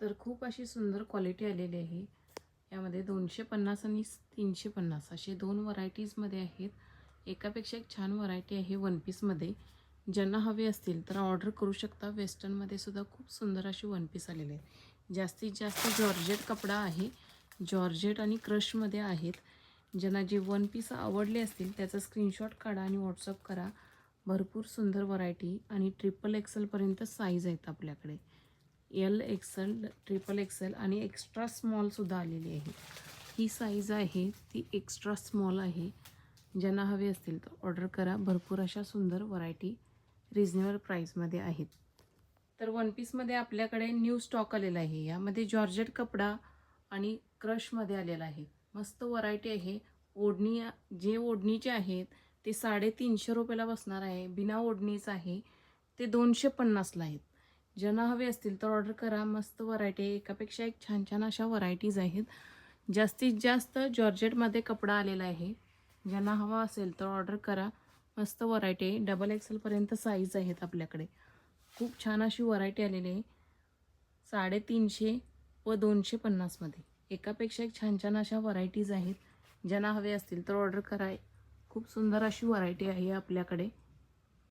तर खूप अशी सुंदर क्वालिटी आलेली आहे. यामध्ये 250 आणि 350 असे 2 व्हरायटीजमध्ये आहेत. एकापेक्षा एक छान व्हरायटी आहे वन पीसमध्ये. ज्यांना हवे असतील तर ऑर्डर करू शकता. वेस्टर्नमध्ये सुद्धा खूप सुंदर अशी वन पीस आलेले आहेत. जास्तीत जास्त जॉर्जेट कपडा आहे. जॉर्जेट आणि क्रशमध्ये आहेत. ज्यांना जे वन पीस आवडले असतील त्याचा स्क्रीनशॉट काढा आणि व्हॉट्सअप करा. भरपूर सुंदर व्हरायटी आणि XXLपर्यंत साईज आहेत आपल्याकडे. XL, XXL आणि एक्स्ट्रा स्मॉलसुद्धा आलेली आहे. ही साईज आहे ती एक्स्ट्रा स्मॉल आहे. ज्यांना हवे असतील तर ऑर्डर करा. भरपूर अशा सुंदर व्हरायटी रिजनेबल प्राईसमध्ये आहेत. तर वन पीसमध्ये आपल्याकडे न्यू स्टॉक आलेला आहे. यामध्ये जॉर्जेट कपडा आणि क्रशमध्ये आलेला आहे. मस्त व्हरायटी आहे. ओढणी जे ओढणीचे आहेत ते 350 रुपयाला बसणार आहे. बिना ओढणीचं आहे ते 250ला आहेत. ज्यांना हवे असतील तर ऑर्डर करा. मस्त व्हरायटी आहे. एकापेक्षा एक छान छान अशा व्हरायटीज आहेत. जास्तीत जास्त जॉर्जेटमध्ये कपडा आलेला आहे. ज्यांना हवा असेल तर ऑर्डर करा. मस्त व्हरायटी आहे. XXLपर्यंत साईज आहेत आपल्याकडे. खूप छान अशी व्हरायटी आलेली आहे. 350 व 250मध्ये एकापेक्षा एक छान छान अशा व्हरायटीज आहेत. ज्यांना हवे असतील तर ऑर्डर करा. खूप सुंदर अशी व्हरायटी आहे आपल्याकडे.